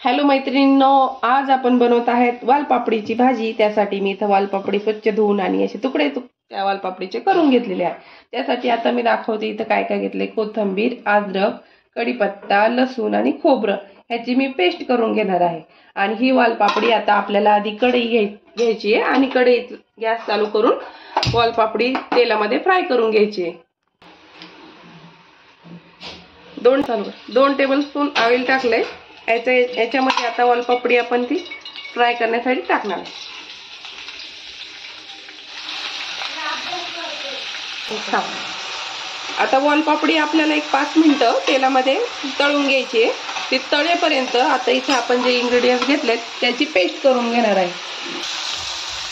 Hello मैत्रिणींनो, आज आपण बनवत आहेत वालपापडीची भाजी। त्यासाठी मी इथं वालपापडी स्वच्छ धुवून आणि असे तुकडे त्या वालपापडीचे करून घेतलेले आहे। त्यासाठी आता मी दाखवते इथं काय काय घेतले। कोथिंबीर, अद्रक, कढीपत्ता, लसूण आणि खोबरं ह्याची मी पेस्ट करून घेणार आहे। आणि ही वालपापडी आता आपल्याला आधी कढई घ्यायची आहे आणि कढईत गॅस चालू करून वालपापडी तेलामध्ये फ्राय करून घ्यायची आहे। 2 टेबलस्पून ऑइल टाकले। याच्यामध्ये आता वालपापडी आपण ती फ्राय करण्यासाठी टाकणार आहे। आता वालपापडी आपल्याला एक 5 मिनिटं तेलामध्ये तळून घ्यायची आहे। ती तळेपर्यंत आता इथे आपण जे इंग्रेडियंट्स घेतलेत त्याची पेस्ट करून घेणार आहे।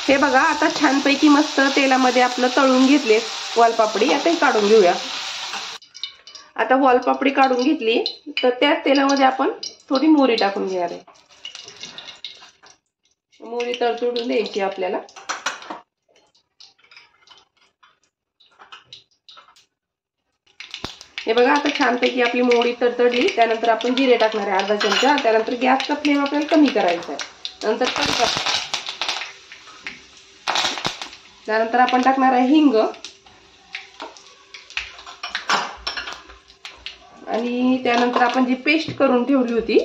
हे बघा, आता छानपैकी मस्त तेलामध्ये आपलं तळून घेतले वालपापडी। आता ही काढून घेऊया। आता वालपापडी काढून घेतली तर त्याच तेलामध्ये आपण थोडी मोहरी टाकून घेणार आहे। मोहरी तळतळून द्यायची आपल्याला। हे बघा, आता छानपैकी आपली मोहरी तळतळली। त्यानंतर आपण जिरे टाकणार आहे अर्धा चमचा। त्यानंतर गॅसचा फ्लेम आपल्याला कमी करायचा आहे। नंतर त्यानंतर आपण टाकणार आहे हिंग आणि त्यानंतर आपण जी पेस्ट करून ठेवली होती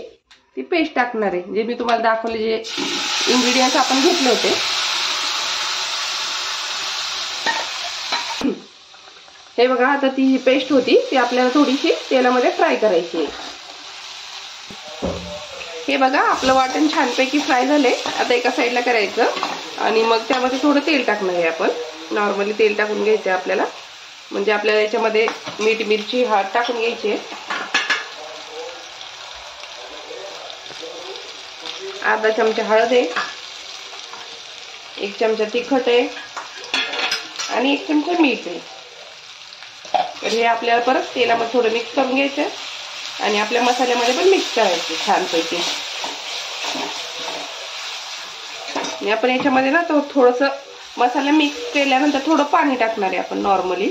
ती पेस्ट टाकणार आहे। जे मी तुम्हाला दाखवले जे इंग्रेडियंट्स आपण घेतले होते। हे बघा, आता ती पेस्ट होती ती आपल्याला थोडीशी तेलामध्ये फ्राय करायची आहे। हे बघा, आपलं वाटण छानपैकी फ्राय झाले। आता एका साईडला करायचं आणि मग त्यामध्ये थोडं तेल टाकणार आहे। आपण नॉर्मली तेल टाकून घ्यायचं आपल्याला, म्हणजे आपल्याला याच्यामध्ये मीठ मिरची हळद टाकून घ्यायची आहे। अर्धा चमचा हळद आहे, 1 चमचा तिखट आहे आणि 1 चमचा मीठ आहे। तर हे आपल्याला परत तेलामध्ये थोडं मिक्स करून घ्यायचं आणि आपल्या मसाल्यामध्ये पण मिक्स करायचं छानपैकी। आणि आपण याच्यामध्ये ना थोडंसं मसाला मिक्स केल्यानंतर थोडं पाणी टाकणार आहे आपण नॉर्मली,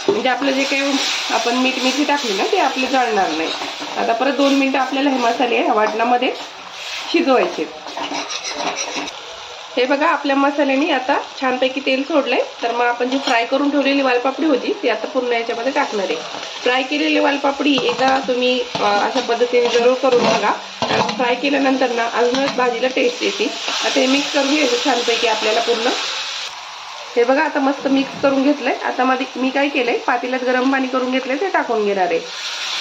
म्हणजे आपलं जे काही आपण मिरची टाकली ना ते आपले जळणार नाही। आता परत 2 मिनिटं आपल्याला हे मसाले वाटणामध्ये शिजवायचे। हे बघा, आपल्या मसाल्याने आता छानपैकी तेल सोडलंय। तर मग आपण जी फ्राय करून ठेवलेली वालपापडी होती ती आता पूर्ण याच्यामध्ये टाकणार आहे। फ्राय केलेली वालपापडी एकदा तुम्ही अशा पद्धतीने जरूर करून बघा। फ्राय केल्यानंतर ना अजूनच भाजीला टेस्ट येते। आता हे मिक्स करून घ्यायचं छानपैकी आपल्याला पूर्ण। हे बघा, आता मस्त मिक्स करून घेतलंय। आता मी काय केलंय, पातेल्यात गरम पाणी करून घेतलंय ते टाकून घेणार आहे।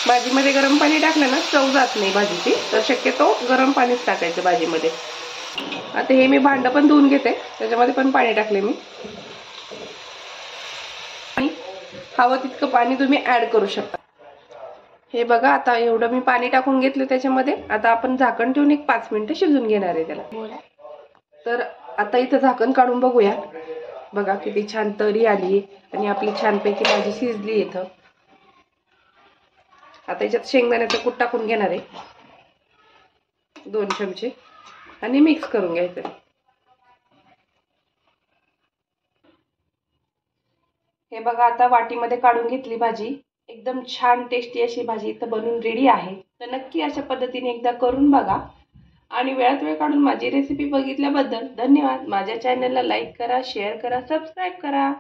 भाजीमध्ये गरम पाणी टाकलं ना चव जात नाही भाजीची, तर शक्यतो गरम पाणीच टाकायचं भाजीमध्ये। आता हे मी भांडं पण धुवून घेते, त्याच्यामध्ये पण पाणी टाकले मी। हवं तितकं पाणी तुम्ही ऍड करू शकता। हे बघा, आता एवढं मी पाणी टाकून घेतलं त्याच्यामध्ये। आता आपण झाकण ठेवून एक 5 मिनिटं शिजून घेणार आहे त्याला। तर आता इथं झाकण काढून बघूया। बघा किती छान तरी आली आणि आपली छानपैकी भाजी शिजली इथं। आता याच्यात शेंगदाण्याचं कूट टाकून घेणार आहे 2 चमचे आणि मिक्स करून घ्यायचं। हे बघा, आता वाटीमध्ये काढून घेतली भाजी। एकदम छान टेस्टी अशी भाजी इथं बनवून रेडी आहे। तर नक्की अशा पद्धतीने एकदा करून बघा आणि वेळात वेळ काढून माझी रेसिपी बघितल्याबद्दल धन्यवाद। माझ्या चॅनलला लाईक करा, शेअर करा, सबस्क्राईब करा।